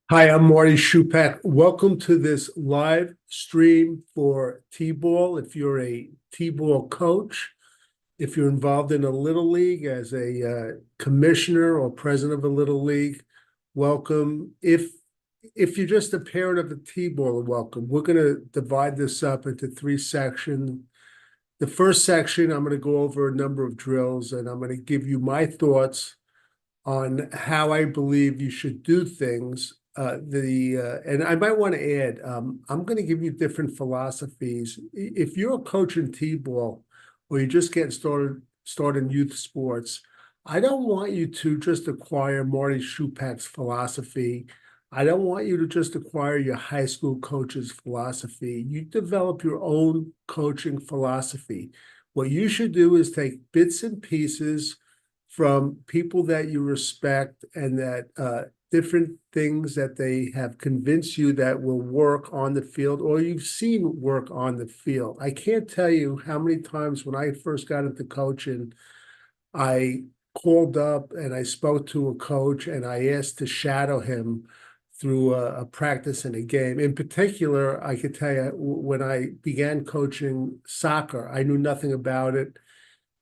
Hi, I'm Marty Schupak. Welcome to this live stream for T-ball. If you're a T-ball coach, if you're involved in a little league as a commissioner or president of a little league, welcome. If you're just a parent of a T-ball, welcome. We're going to divide this up into three sections. The first section, I'm going to go over a number of drills, and I'm going to give you my thoughts on how I believe you should do things. And I might want to add, I'm going to give you different philosophies. If you're a coach in T-ball or you're just getting started in youth sports, I don't want you to just acquire Marty Schupak's philosophy. I don't want you to just acquire your high school coach's philosophy. You develop your own coaching philosophy. What you should do is take bits and pieces from people that you respect and that different things that they have convinced you that will work on the field or you've seen work on the field. I can't tell you how many times when I first got into coaching, I called up and I spoke to a coach and I asked to shadow him through a practice in a game. In particular, I could tell you when I began coaching soccer, I knew nothing about it.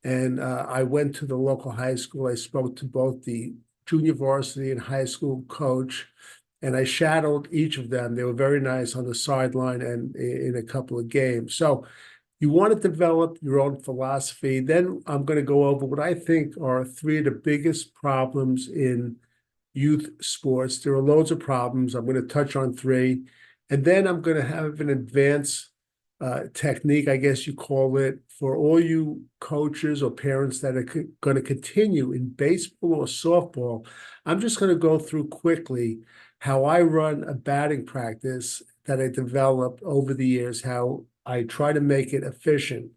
And I went to the local high school. I spoke to both the junior varsity and high school coach, and I shadowed each of them. They were very nice on the sideline and in a couple of games. So you want to develop your own philosophy. Then I'm going to go over what I think are three of the biggest problems in youth sports. There are loads of problems. I'm going to touch on three. And then I'm going to have an advanced technique, I guess you call it, for all you coaches or parents that are going to continue in baseball or softball. I'm just going to go through quickly how I run a batting practice that I developed over the years, how I try to make it efficient.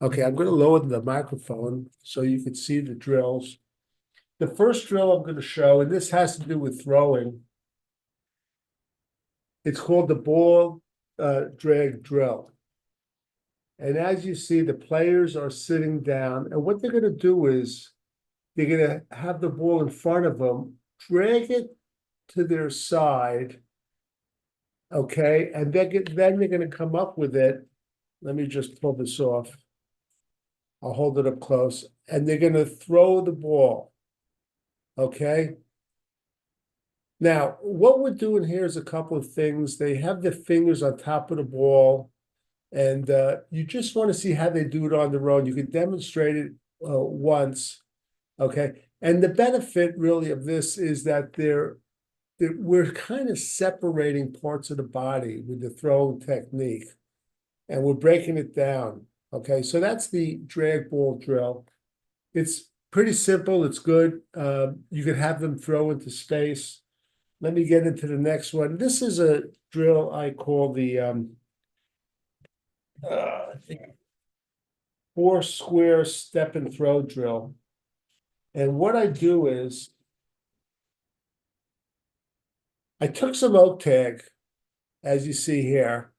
Okay, I'm going to lower the microphone so you can see the drills. The first drill I'm going to show, and this has to do with throwing, it's called the ball drag drill. And as you see, the players are sitting down, and what they're going to do is they're going to have the ball in front of them, drag it to their side, okay, and then they're going to come up with it. Let me just pull this off. I'll hold it up close, and they're going to throw the ball, okay? Now, what we're doing here is a couple of things. They have their fingers on top of the ball, and you just want to see how they do it on their own. You can demonstrate it once, okay? And the benefit really of this is that we're kind of separating parts of the body with the throwing technique, and we're breaking it down, okay? So that's the drag ball drill. It's pretty simple. It's good. You can have them throw into space. Let me get into the next one. This is a drill I call the four square step and throw drill. And what I do is I took some oak tag, as you see here,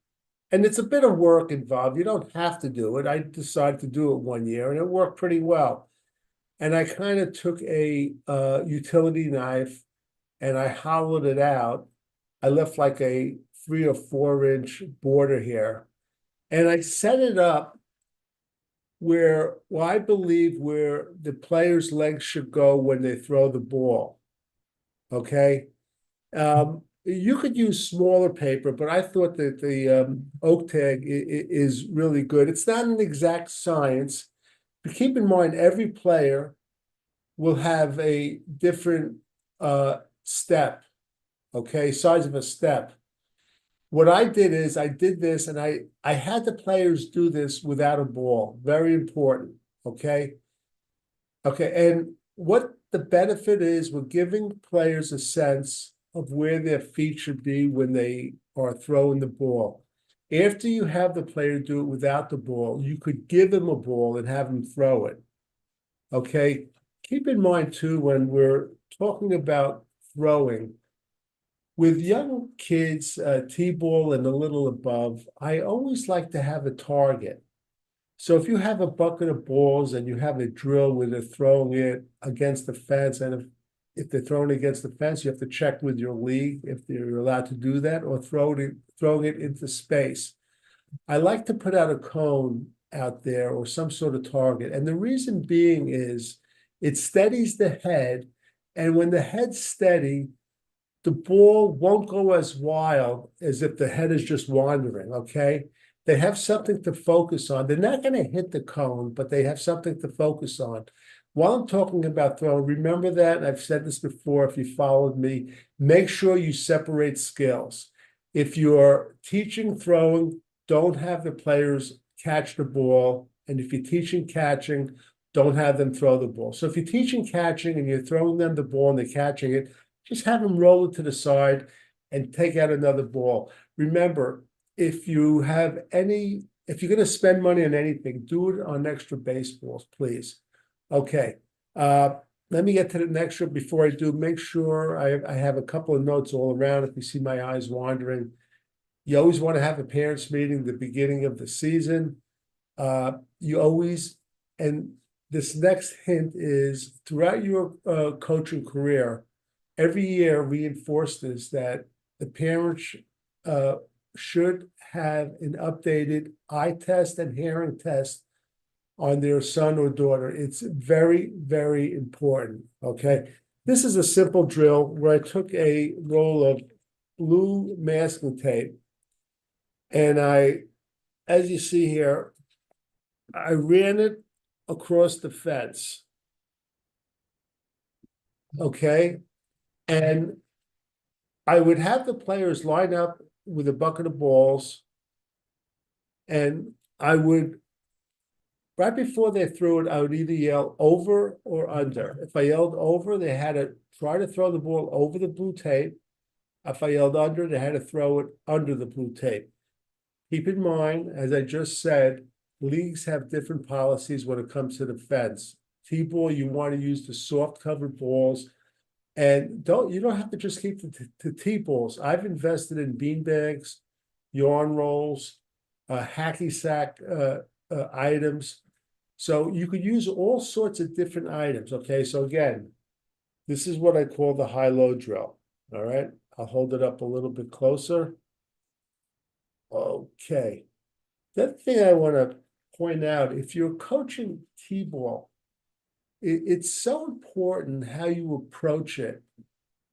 and it's a bit of work involved. You don't have to do it. I decided to do it one year and it worked pretty well. And I kind of took a utility knife and I hollowed it out. I left like a 3 or 4 inch border here. And I set it up where I believe where the player's legs should go when they throw the ball. Okay. You could use smaller paper, but I thought that the oak tag is really good. It's not an exact science, but keep in mind every player will have a different step, okay, size of a step. What I did is I did this and I had the players do this without a ball. Very important, okay? Okay, and what the benefit is, we're giving players a sense of where their feet should be when they are throwing the ball. After you have the player do it without the ball, you could give them a ball and have them throw it. Okay, keep in mind too, when we're talking about throwing, with young kids, T-ball and a little above, I always like to have a target. So if you have a bucket of balls and you have a drill where they're throwing it against the fence, and if they're throwing it against the fence, you have to check with your league if they're allowed to do that, or throwing it into space. I like to put out a cone out there or some sort of target. And the reason being is it steadies the head. And when the head's steady, the ball won't go as wild as if the head is just wandering, okay? They have something to focus on. They're not going to hit the cone, but they have something to focus on. While I'm talking about throwing, remember that, and I've said this before if you followed me, make sure you separate skills. If you're teaching throwing, don't have the players catch the ball. And if you're teaching catching, don't have them throw the ball. So if you're teaching catching and you're throwing them the ball and they're catching it, just have them roll it to the side and take out another ball. Remember, if you're going to spend money on anything, do it on extra baseballs, please. Okay. Let me get to the next one. Before I do, make sure I have a couple of notes all around. If you see my eyes wandering, you always want to have a parents' meeting at the beginning of the season. And this next hint is throughout your coaching career, every year reinforce this, that the parents should have an updated eye test and hearing test on their son or daughter. It's very, very important, okay? This is a simple drill where I took a roll of blue masking tape and as you see here, I ran it across the fence, okay? And I would have the players line up with a bucket of balls, and I would, right before they threw it, I would either yell over or under. If I yelled over, they had to try to throw the ball over the blue tape. If I yelled under, they had to throw it under the blue tape. Keep in mind, as I just said, leagues have different policies when it comes to the fence. T-ball, you want to use the soft covered balls. And you don't have to just keep the T-balls. I've invested in beanbags, yarn rolls, hacky sack items. So you could use all sorts of different items. Okay, so again, this is what I call the high-low drill. All right, I'll hold it up a little bit closer. Okay. The other thing I want to point out, if you're coaching T-ball, it's so important how you approach it.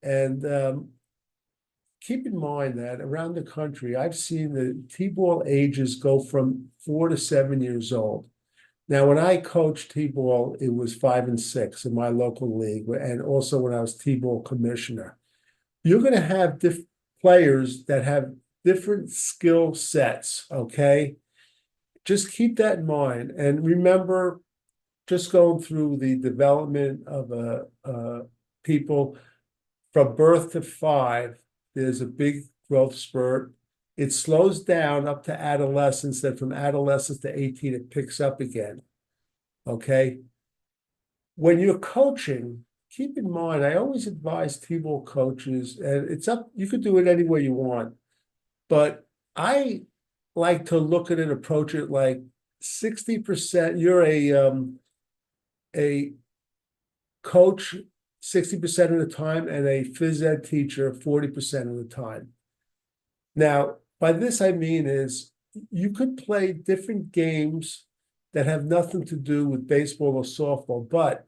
And keep in mind that around the country, I've seen the T-ball ages go from 4 to 7 years old. Now, when I coached T-ball, it was 5 and 6 in my local league, and also when I was T-ball commissioner. You're going to have players that have different skill sets, okay? Just keep that in mind. And remember, just going through the development of people from birth to 5, there's a big growth spurt. It slows down up to adolescence, then from adolescence to 18, it picks up again. Okay. When you're coaching, keep in mind, I always advise T-ball coaches, and it's up, you could do it any way you want, but I like to look at it, approach it like 60%, you're a coach 60% of the time and a phys ed teacher 40% of the time. Now, by this I mean is you could play different games that have nothing to do with baseball or softball, but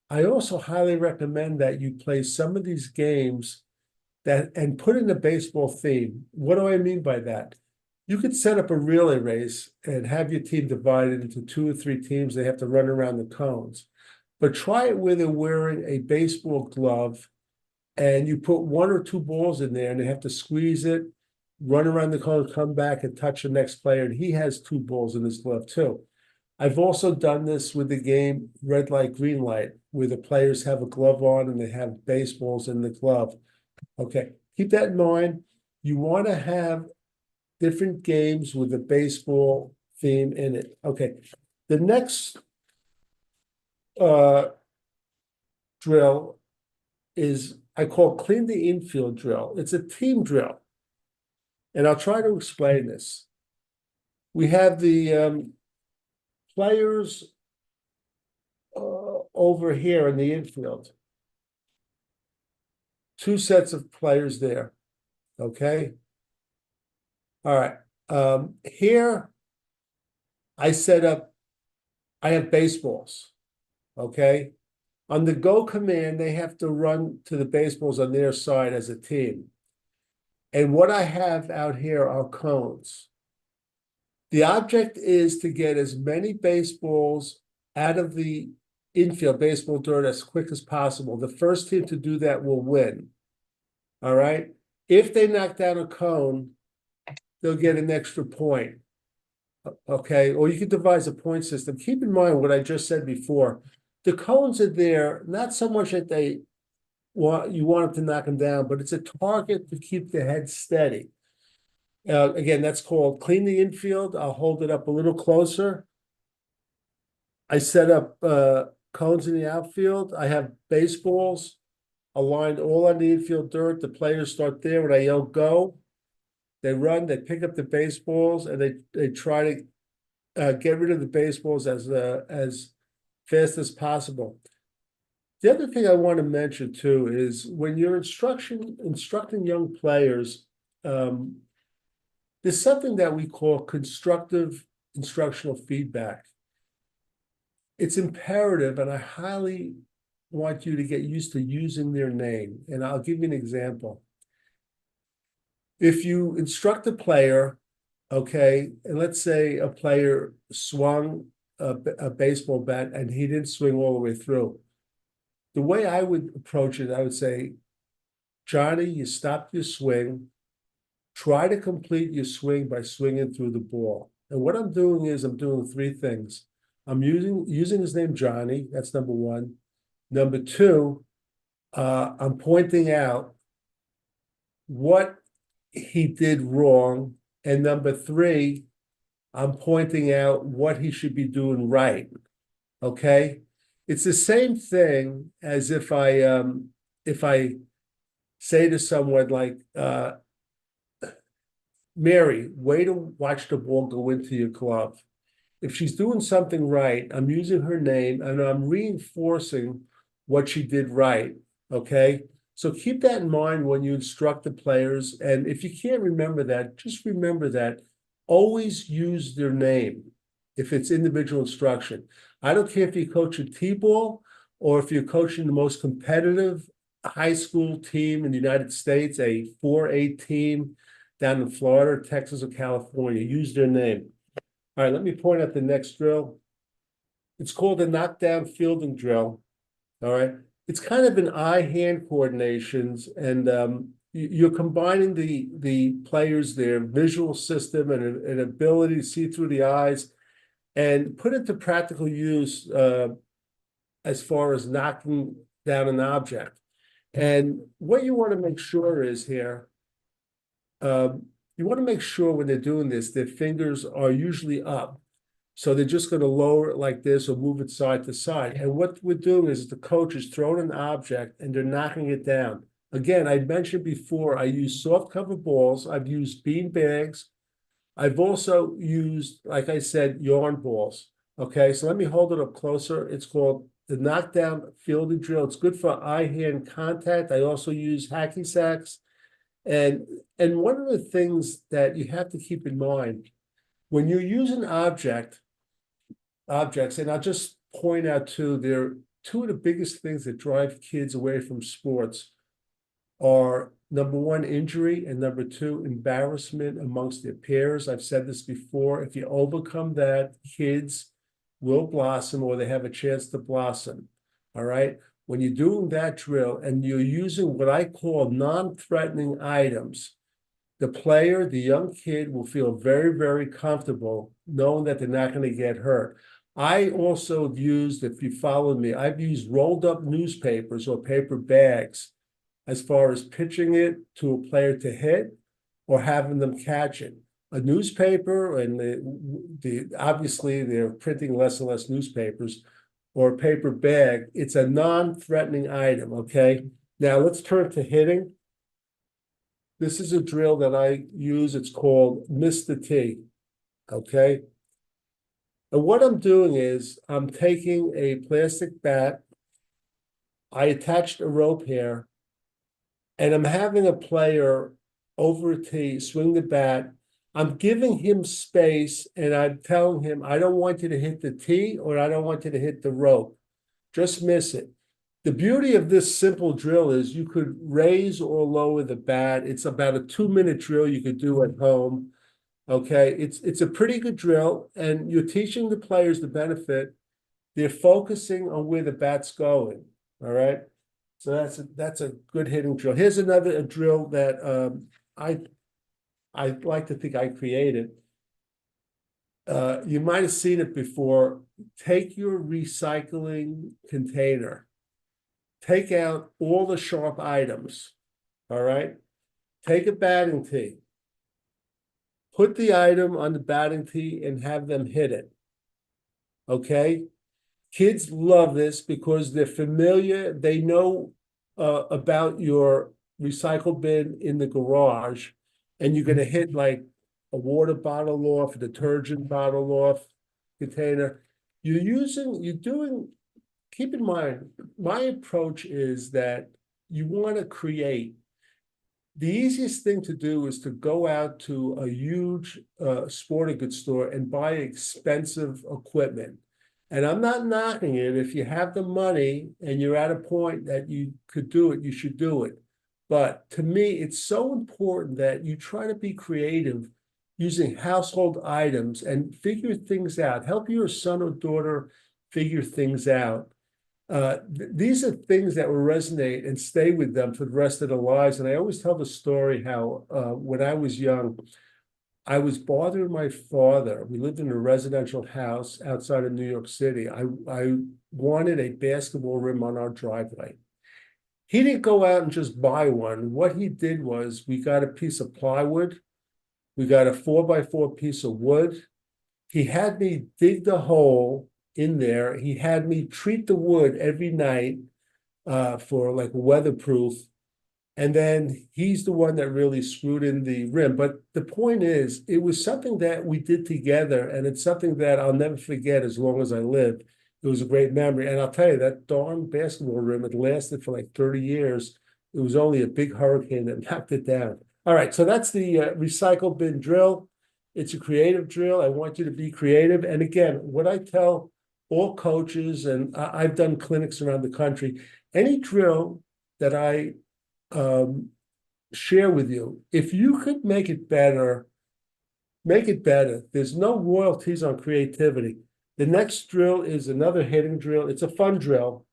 I also highly recommend that you play some of these games that and put in the baseball theme. What do I mean by that? You could set up a relay race and have your team divided into 2 or 3 teams. They have to run around the cones. But try it where they're wearing a baseball glove and you put 1 or 2 balls in there and they have to squeeze it, run around the cone, come back and touch the next player. And he has 2 balls in his glove too. I've also done this with the game red light, green light, where the players have a glove on and they have baseballs in the glove. Okay, keep that in mind. You want to have different games with a baseball theme in it. Okay, the next drill is I call clean the infield drill. It's a team drill. And I'll try to explain this. We have the players over here in the infield. 2 sets of players there. Okay. All right. Here I have baseballs. Okay. On the go command, they have to run to the baseballs on their side as a team. And what I have out here are cones. The object is to get as many baseballs out of the infield baseball dirt as quick as possible. The first team to do that will win. All right. If they knock down a cone, they'll get an extra point. Okay. Or you could devise a point system. Keep in mind what I just said before. The cones are there, not so much that you want them to knock them down, but it's a target to keep the head steady. Again, that's called clean the infield. I'll hold it up a little closer. I set up cones in the outfield. I have baseballs aligned all on the infield dirt. The players start there. When I yell go, they run, they pick up the baseballs, and they try to get rid of the baseballs as fast as possible. The other thing I want to mention too is when you're instructing young players, there's something that we call constructive instructional feedback. It's imperative, and I highly want you to get used to using their name. And I'll give you an example. If you instruct a player, okay, and let's say a player swung a baseball bat and he didn't swing all the way through. The way I would approach it, I would say, Johnny, you stopped your swing. Try to complete your swing by swinging through the ball. And what I'm doing is I'm doing 3 things. I'm using his name, Johnny. That's number 1. Number 2, I'm pointing out what he did wrong. And number 3, I'm pointing out what he should be doing right. Okay? It's the same thing as if I say to someone like, Mary, way to watch the ball go into your glove. If she's doing something right, I'm using her name and I'm reinforcing what she did right. Okay. So keep that in mind when you instruct the players. And if you can't remember that, just remember that always use their name if it's individual instruction. I don't care if you coach a T-ball or if you're coaching the most competitive high school team in the United States, a 4A team down in Florida, Texas, or California. Use their name. All right, let me point out the next drill. It's called the knockdown fielding drill. All right. It's kind of an eye-hand coordinations, and you're combining the players, their visual system and an ability to see through the eyes and put it to practical use as far as knocking down an object. And what you want to make sure is here, you want to make sure when they're doing this, their fingers are usually up. So they're just going to lower it like this or move it side to side. And what we're doing is the coach is throwing an object and they're knocking it down. Again, I mentioned before, I use soft cover balls. I've used bean bags. I've also used, like I said, yarn balls. Okay, so let me hold it up closer. It's called the knockdown fielding drill. It's good for eye-hand contact. I also use hacky sacks. And one of the things that you have to keep in mind, when you use an objects, and I'll just point out too, they're 2 of the biggest things that drive kids away from sports are number one, injury, and number two, embarrassment amongst their peers. I've said this before. If you overcome that, kids will blossom, or they have a chance to blossom. All right. When you're doing that drill and you're using what I call non-threatening items, the player, the young kid, will feel very, very comfortable knowing that they're not going to get hurt. I also have used, if you follow me, I've used rolled up newspapers or paper bags as far as pitching it to a player to hit or having them catch it. A newspaper, and obviously they're printing less and less newspapers, or a paper bag, it's a non-threatening item, okay? Now let's turn to hitting. This is a drill that I use. It's called Miss the Tee, okay? And what I'm doing is I'm taking a plastic bat, I attached a rope here, and I'm having a player over a tee swing the bat. I'm giving him space, and I'm telling him, I don't want you to hit the tee, or I don't want you to hit the rope. Just miss it. The beauty of this simple drill is you could raise or lower the bat. It's about a 2-minute drill you could do at home. Okay, it's a pretty good drill, and you're teaching the players the benefit. They're focusing on where the bat's going. All right, so that's a good hitting drill. Here's another drill that I like to think I created. You might have seen it before. Take your recycling container, take out all the sharp items. All right, take a batting tee. Put the item on the batting tee and have them hit it, okay? Kids love this because they're familiar. They know about your recycle bin in the garage, and you're going to hit like a water bottle off, a detergent bottle off container. Keep in mind, my approach is that you want to create. The easiest thing to do is to go out to a huge sporting goods store and buy expensive equipment. And I'm not knocking it. If you have the money and you're at a point that you could do it, you should do it. But to me, it's so important that you try to be creative using household items and figure things out. Help your son or daughter figure things out. These are things that will resonate and stay with them for the rest of their lives. And I always tell the story how when I was young, I was bothering my father. We lived in a residential house outside of New York City. I wanted a basketball rim on our driveway. He didn't go out and just buy one. What he did was we got a piece of plywood. We got a 4x4 piece of wood. He had me dig the hole in there. He had me treat the wood every night for like weatherproof. And then he's the one that really screwed in the rim. But the point is, it was something that we did together, and it's something that I'll never forget as long as I live. It was a great memory. And I'll tell you, that darn basketball rim, it lasted for like 30 years. It was only a big hurricane that knocked it down. All right, so that's the recycle bin drill. It's a creative drill. I want you to be creative. And again, what I tell all coaches, and I've done clinics around the country, any drill that I share with you, if you could make it better, make it better. There's no royalties on creativity. The next drill is another hitting drill. It's a fun drill.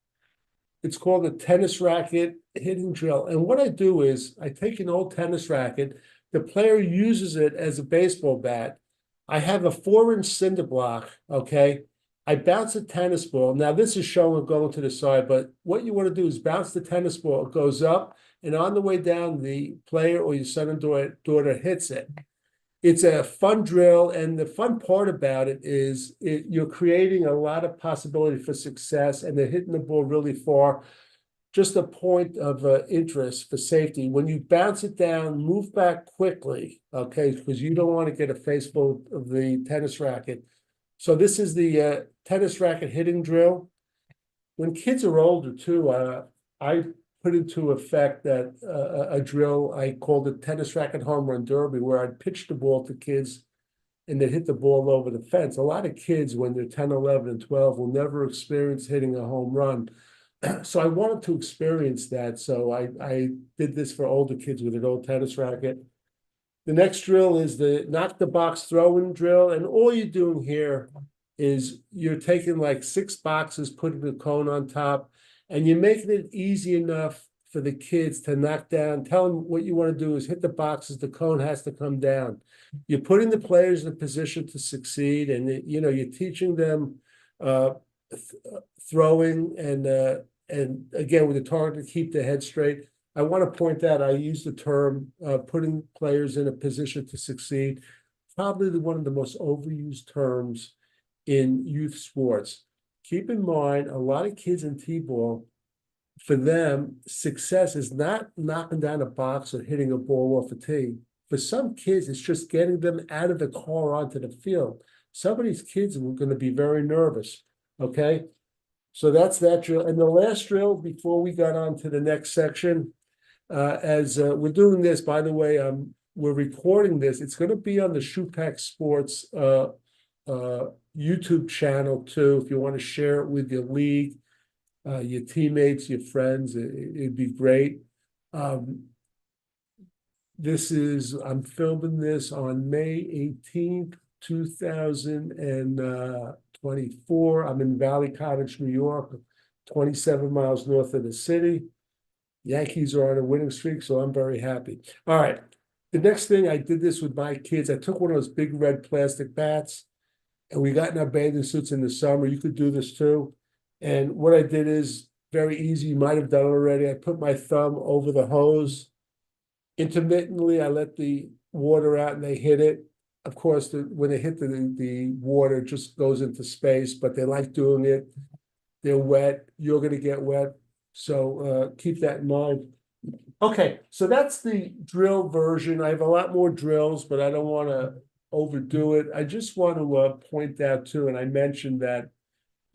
It's called a tennis racket hitting drill. And what I do is I take an old tennis racket. The player uses it as a baseball bat. I have a 4-inch cinder block, okay? I bounce a tennis ball. Now, this is showing going to the side, but what you want to do is bounce the tennis ball. It goes up, and on the way down, the player or your son and daughter hits it. It's a fun drill, and the fun part about it is you're creating a lot of possibility for success, and they're hitting the ball really far. Just a point of interest for safety. When you bounce it down, move back quickly, okay, because you don't want to get a face full of the tennis racket. So this is the tennis racket hitting drill. When kids are older too, I put into effect that a drill I called the tennis racket home run derby, where I'd pitch the ball to kids and they'd hit the ball over the fence. A lot of kids, when they're 10, 11, and 12, will never experience hitting a home run. So I wanted to experience that. So I did this for older kids with an old tennis racket. The next drill is the knock the box throwing drill. And all you're doing here is you're taking like 6 boxes, putting a cone on top, and you're making it easy enough for the kids to knock down. Tell them what you want to do is hit the boxes, the cone has to come down. You're putting the players in a position to succeed, and you're teaching them throwing and again with the target to keep their head straight. I want to point out I use the term putting players in a position to succeed. Probably one of the most overused terms in youth sports. Keep in mind, a lot of kids in T-ball, for them, success is not knocking down a box or hitting a ball off a tee. For some kids, it's just getting them out of the car onto the field. Some of these kids are going to be very nervous, okay? So that's that drill. And the last drill before we got on to the next section, as we're doing this, by the way, we're recording this. It's going to be on the Schupak Sports YouTube channel too. If you want to share it with your league, your teammates, your friends, it'd be great. I'm filming this on May 18th, 2024. I'm in Valley Cottage, New York, 27 miles north of the city. Yankees are on a winning streak, so I'm very happy. All right. The next thing, I did this with my kids. I took one of those big red plastic bats, and we got in our bathing suits in the summer. You could do this too. And what I did is very easy. You might have done it already. I put my thumb over the hose. Intermittently, I let the water out and they hit it. Of course, when they hit the water, it just goes into space, but they like doing it. They're wet. You're going to get wet. So keep that in mind. Okay, so that's the drill version. I have a lot more drills, but I don't want to overdo it. I just want to point out too, and I mentioned that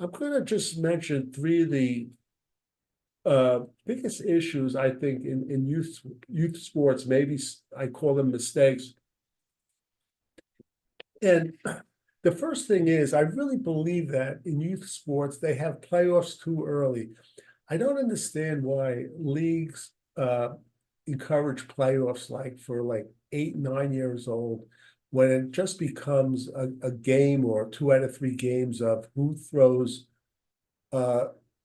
I'm going to just mention 3 of the biggest issues I think in youth sports. Maybe I call them mistakes. And the first thing is, I really believe that in youth sports, they have playoffs too early. I don't understand why leagues encourage playoffs for 8, 9 years old, when it just becomes a game or 2 out of 3 games of who throws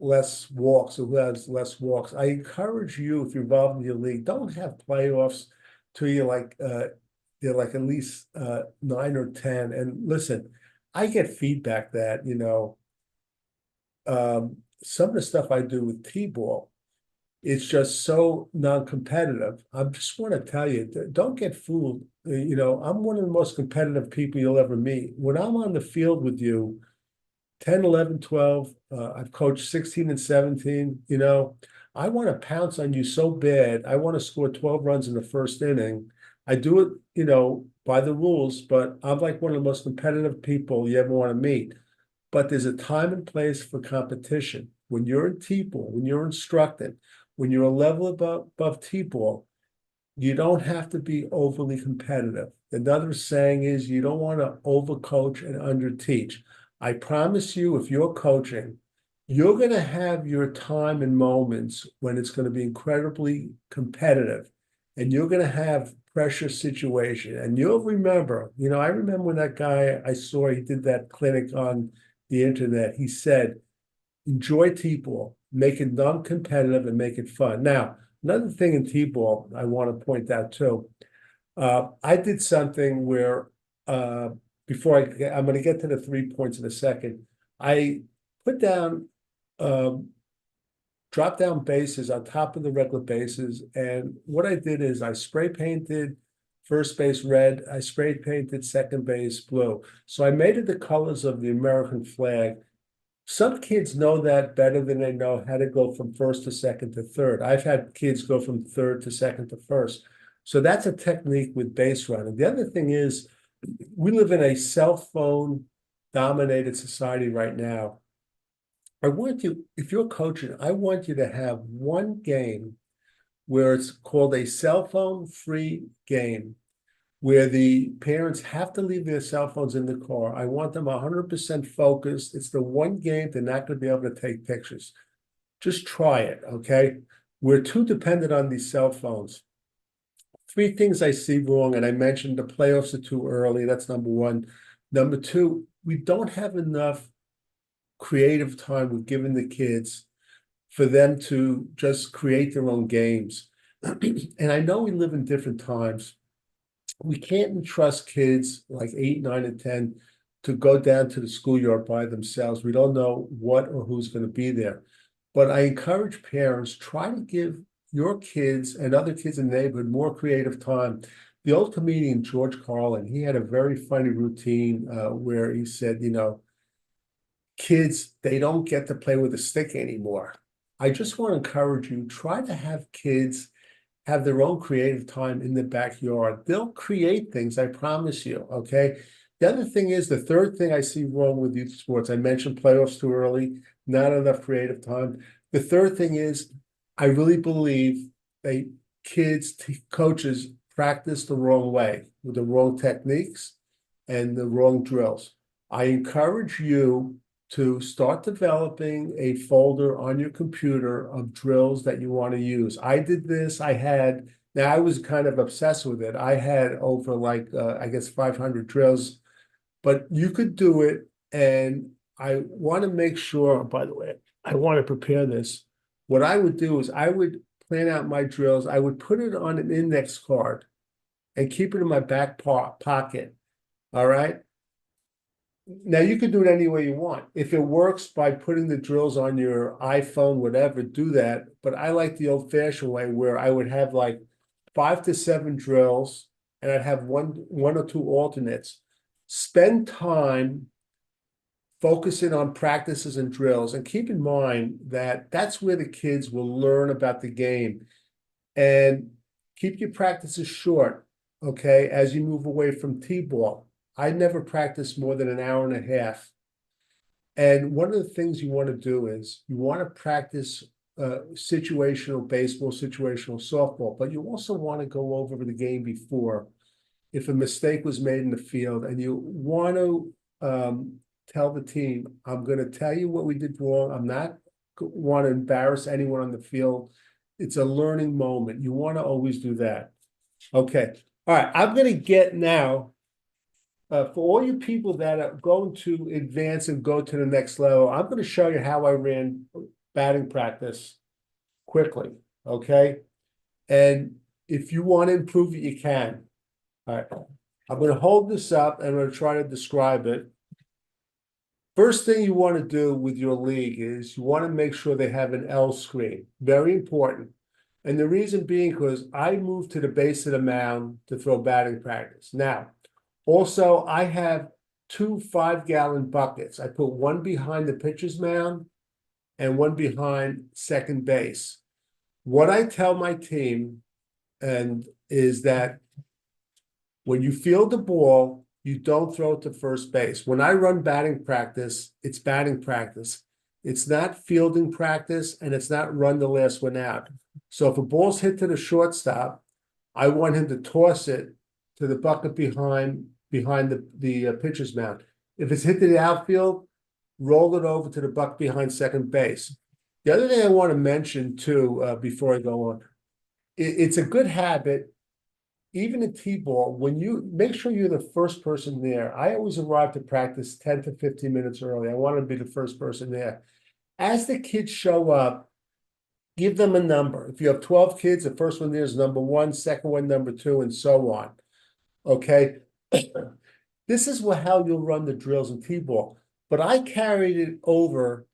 less walks or who has less walks. I encourage you, if you're involved in your league, don't have playoffs till they're at least 9 or 10. And listen, I get feedback that some of the stuff I do with T-ball, it's just so non-competitive. I just want to tell you, don't get fooled. I'm one of the most competitive people you'll ever meet. When I'm on the field with you, 10, 11, 12, I've coached 16 and 17, I want to pounce on you so bad. I want to score 12 runs in the first inning. I do it, by the rules, but I'm like one of the most competitive people you ever want to meet. But there's a time and place for competition. When you're in T-ball, when you're instructed, when you're a level above T-ball, you don't have to be overly competitive. Another saying is you don't want to overcoach and underteach. I promise you, if you're coaching, you're going to have your time and moments when it's going to be incredibly competitive, and you're going to have pressure situation. And you'll remember, I remember when that guy I saw, he did that clinic on the internet. He said, enjoy T-ball, make it non-competitive and make it fun. Now, another thing in T-ball I want to point out too, I did something where before I'm going to get to the 3 points in a second. I put down drop down bases on top of the regular bases, and what I did is I spray painted first base red. I spray painted second base blue. So I made it the colors of the American flag. Some kids know that better than they know how to go from first to second to third. I've had kids go from third to second to first. So that's a technique with base running. The other thing is, we live in a cell phone dominated society right now. I want you, if you're coaching, I want you to have one game where it's called a cell phone free game, where the parents have to leave their cell phones in the car. I want them 100% focused. It's the one game they're not going to be able to take pictures. Just try it, okay? We're too dependent on these cell phones. Three things I see wrong, and I mentioned the playoffs are too early. That's number one. Number two, we don't have enough creative time we're giving the kids for them to just create their own games. And I know we live in different times. We can't entrust kids like 8, 9, and 10 to go down to the schoolyard by themselves. We don't know what or who's going to be there. But I encourage parents, try to give your kids and other kids in the neighborhood more creative time. The old comedian George Carlin, he had a very funny routine where he said, kids, they don't get to play with a stick anymore. I just want to encourage you, try to have kids have their own creative time in the backyard. They'll create things, I promise you, okay? The other thing is, the third thing I see wrong with youth sports, I mentioned playoffs too early, not enough creative time. The third thing is, I really believe they kids, coaches practice the wrong way with the wrong techniques and the wrong drills. I encourage you to start developing a folder on your computer of drills that you want to use. I did this. Now I was kind of obsessed with it. I had over I guess 500 drills, but you could do it. And I want to make sure, by the way, I want to prepare this. What I would do is I would plan out my drills. I would put it on an index card and keep it in my back pocket. All right. Now you can do it any way you want. If it works by putting the drills on your iPhone, whatever, do that. But I like the old-fashioned way where I would have like 5 to 7 drills and I'd have one or two alternates. Spend time focusing on practices and drills, and keep in mind that that's where the kids will learn about the game. And keep your practices short, okay, as you move away from T-ball. I never practice more than an hour and a half. And one of the things you want to do is you want to practice situational baseball, situational softball, but you also want to go over the game before. If a mistake was made in the field, and you want to tell the team, I'm going to tell you what we did wrong. I'm not want to embarrass anyone on the field. It's a learning moment. You want to always do that. Okay. All right. I'm going to get now. For all you people that are going to advance and go to the next level, I'm going to show you how I ran batting practice quickly, okay? And if you want to improve it, you can. All right, I'm going to hold this up and I'm going to try to describe it. First thing you want to do with your league is you want to make sure they have an L screen. Very important. And the reason being because I moved to the base of the mound to throw batting practice. Now, also, I have 2 5-gallon buckets. I put one behind the pitcher's mound and one behind second base. What I tell my team is that when you field the ball, you don't throw it to first base. When I run batting practice, it's batting practice. It's not fielding practice, and it's not run the last one out. So if a ball's hit to the shortstop, I want him to toss it to the bucket behind the pitcher's mound. If it's hit to the outfield, roll it over to the bucket behind second base. The other thing I want to mention too, before I go on, it's a good habit, even in T-ball, when you make sure you're the first person there. I always arrive to practice 10 to 15 minutes early. I want to be the first person there. As the kids show up, give them a number. If you have 12 kids, the first one there is number 1, second one number 2, and so on. Okay. This is how you'll run the drills in T-ball. But I carried it over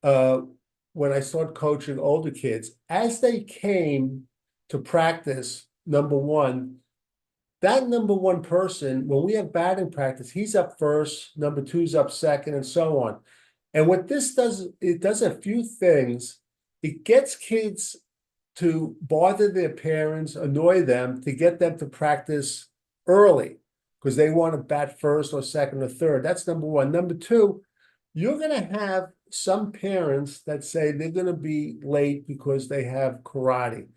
when I started coaching older kids. As they came to practice, number 1, that number 1 person, when we have batting practice, he's up first, number 2's up second, and so on. And what this does, it does a few things. It gets kids to bother their parents, annoy them, to get them to practice early because they want to bat first or second or third. That's number 1. Number 2, you're going to have some parents that say they're going to be late because they have karate,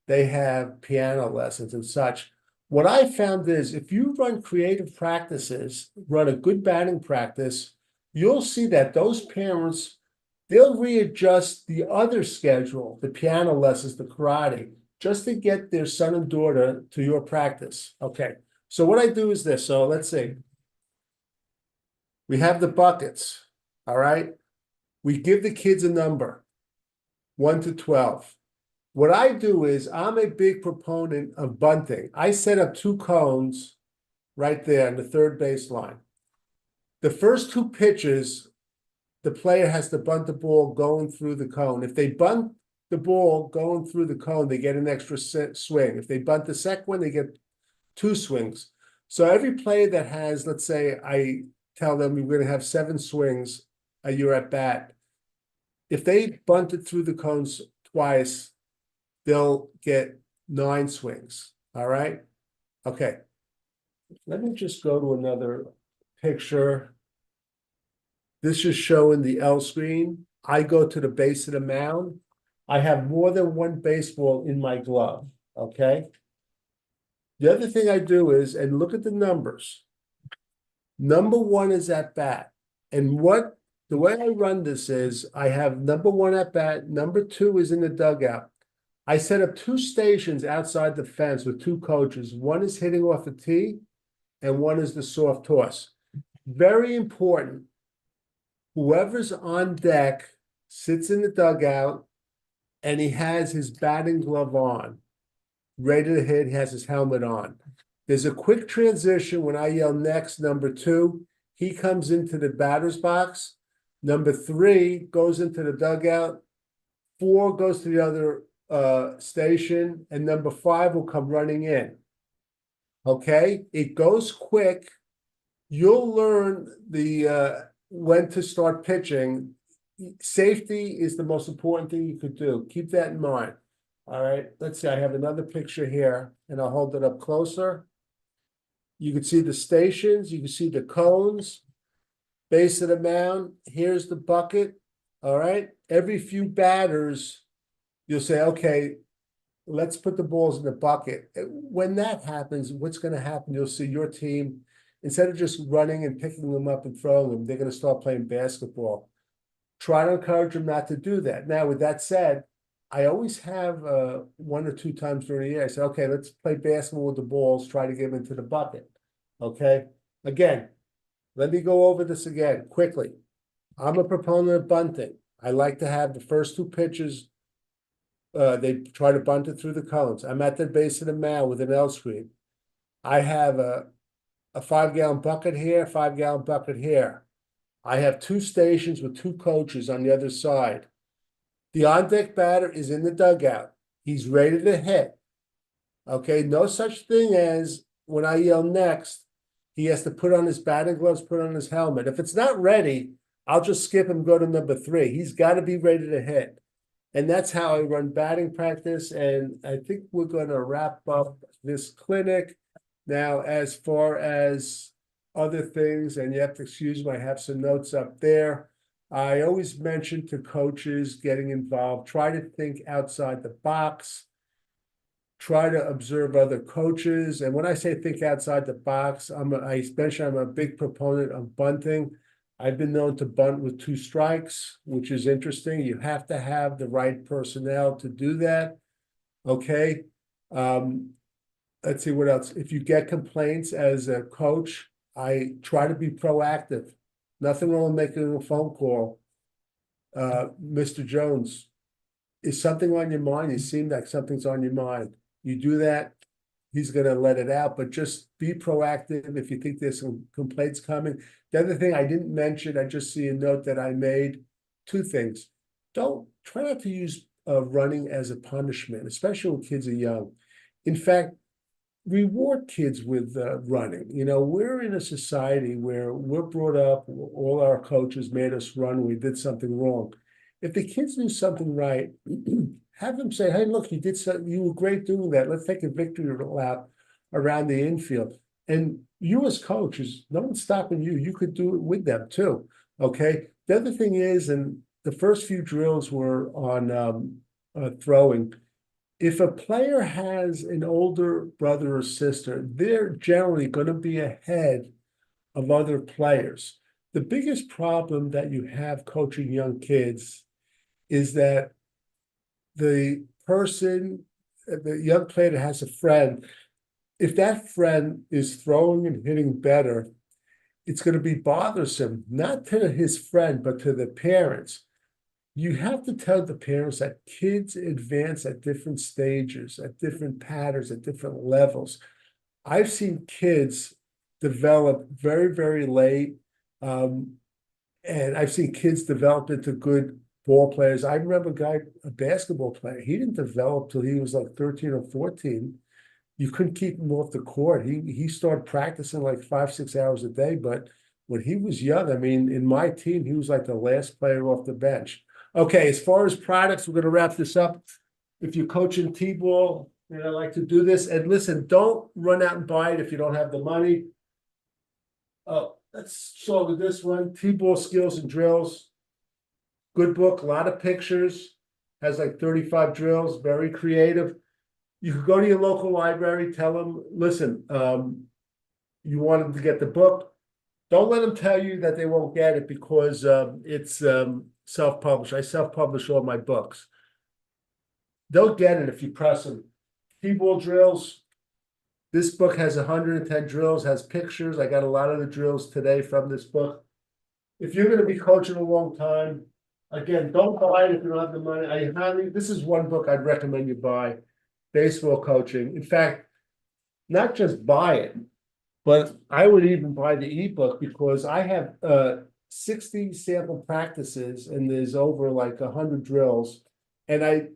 they have piano lessons and such. What I found is if you run creative practices, run a good batting practice, you'll see that those parents they'll readjust the other schedule, the piano lessons, the karate, just to get their son and daughter to your practice. Okay. So what I do is this. So let's see. We have the buckets. All right. We give the kids a number, 1 to 12. What I do is I'm a big proponent of bunting. I set up 2 cones right there in the third baseline. The first 2 pitches, the player has to bunt the ball going through the cone. If they bunt the ball going through the cone, they get an extra swing. If they bunt the second one, they get 2 swings. So every player that has, let's say, I tell them we're going to have 7 swings a year at bat. If they bunt it through the cones twice, they'll get 9 swings. All right. Okay. Let me just go to another picture. This is showing the L screen. I go to the base of the mound. I have more than 1 baseball in my glove. Okay. The other thing I do is, and look at the numbers. Number 1 is at bat. And the way I run this is I have number 1 at bat, number 2 is in the dugout. I set up 2 stations outside the fence with 2 coaches. One is hitting off the tee, and one is the soft toss. Very important. Whoever's on deck sits in the dugout, and he has his batting glove on, ready to hit. He has his helmet on. There's a quick transition when I yell next, number 2. He comes into the batter's box. Number 3 goes into the dugout. 4 goes to the other station, and number 5 will come running in. Okay, it goes quick. You'll learn the when to start pitching. Safety is the most important thing you could do. Keep that in mind. All right, let's see. I have another picture here, and I'll hold it up closer. You can see the stations. You can see the cones. Base of the mound. Here's the bucket. All right. Every few batters, you'll say, okay, let's put the balls in the bucket. When that happens, what's going to happen? You'll see your team, instead of just running and picking them up and throwing them, they're going to start playing basketball. Try to encourage them not to do that. Now, with that said, I always have 1 or 2 times during the year, I say, okay, let's play basketball with the balls, try to get them into the bucket. Okay. Again, let me go over this again quickly. I'm a proponent of bunting. I like to have the first 2 pitches. They try to bunt it through the cones. I'm at the base of the mound with an L screen. I have a 5-gallon bucket here, 5-gallon bucket here. I have 2 stations with 2 coaches on the other side. The on-deck batter is in the dugout. He's ready to hit. Okay, no such thing as when I yell next, he has to put on his batting gloves, put on his helmet. If it's not ready, I'll just skip him, go to number 3. He's got to be ready to hit. And that's how I run batting practice. And I think we're going to wrap up this clinic. Now, as far as other things, and you have to excuse me, I have some notes up there. I always mention to coaches getting involved, try to think outside the box, try to observe other coaches. And when I say think outside the box, I'm a big proponent of bunting. I've been known to bunt with 2 strikes, which is interesting. You have to have the right personnel to do that. Okay. Let's see what else. If you get complaints as a coach, I try to be proactive. Nothing wrong with making a phone call. Mr. Jones, is something on your mind? You seem like something's on your mind. You do that, he's going to let it out, but just be proactive if you think there's some complaints coming. The other thing I didn't mention, I just see a note that I made. 2 things. Try not to use running as a punishment, especially when kids are young. In fact, reward kids with running. You know, we're in a society where we're brought up, all our coaches made us run when we did something wrong. If the kids do something right, have them say, hey, look, you did something, you were great doing that. Let's take a victory lap around the infield. And you as coaches, no one's stopping you. You could do it with them too. Okay. The other thing is, and the first few drills were on throwing. If a player has an older brother or sister, they're generally going to be ahead of other players. the biggest problem that you have coaching young kids is that the young player that has a friend, if that friend is throwing and hitting better, it's going to be bothersome, not to his friend, but to the parents. You have to tell the parents that kids advance at different stages, at different patterns, at different levels. I've seen kids develop very, very late. And I've seen kids develop into good ball players. I remember a basketball player, he didn't develop till he was like 13 or 14. You couldn't keep him off the court. He started practicing like 5-6 hours a day. But when he was young, I mean, in my team, he was like the last player off the bench. Okay, as far as products, we're going to wrap this up. If you're coaching T-ball, and I like to do this, and listen, don't run out and buy it if you don't have the money. Let's start with this one, T-ball skills and drills. Good book, a lot of pictures, has like 35 drills, very creative. You could go to your local library, tell them, listen, you want them to get the book. Don't let them tell you that they won't get it because it's self-published. I self-publish all my books. They'll get it if you press them. T-ball drills. This book has 110 drills, has pictures. I got a lot of the drills today from this book. If you're going to be coaching a long time, again, don't buy it if you don't have the money. This is one book I'd recommend you buy, Baseball Coaching. In fact, not just buy it, but I would even buy the ebook because I have 60 sample practices and there's over like 100 drills. And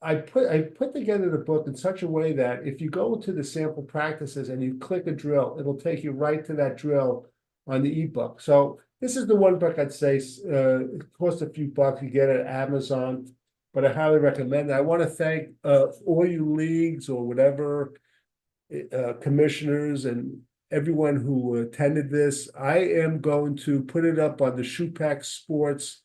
I put together the book in such a way that if you go to the sample practices and you click a drill, it'll take you right to that drill on the ebook. So this is the one book I'd say it costs a few bucks. You get it at Amazon, but I highly recommend it. I want to thank all you leagues or whatever commissioners and everyone who attended this. I am going to put it up on the Schupak Sports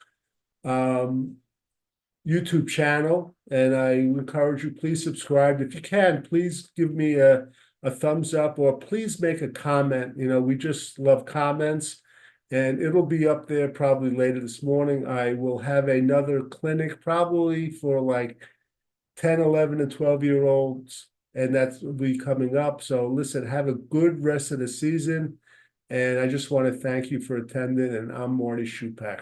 YouTube channel, and I encourage you, please subscribe. If you can, please give me a thumbs up or please make a comment. You know, we just love comments, and it'll be up there probably later this morning. I will have another clinic probably for like 10, 11, and 12-year-olds, and that will be coming up. So listen, have a good rest of the season, and I just want to thank you for attending, and I'm Marty Schupak.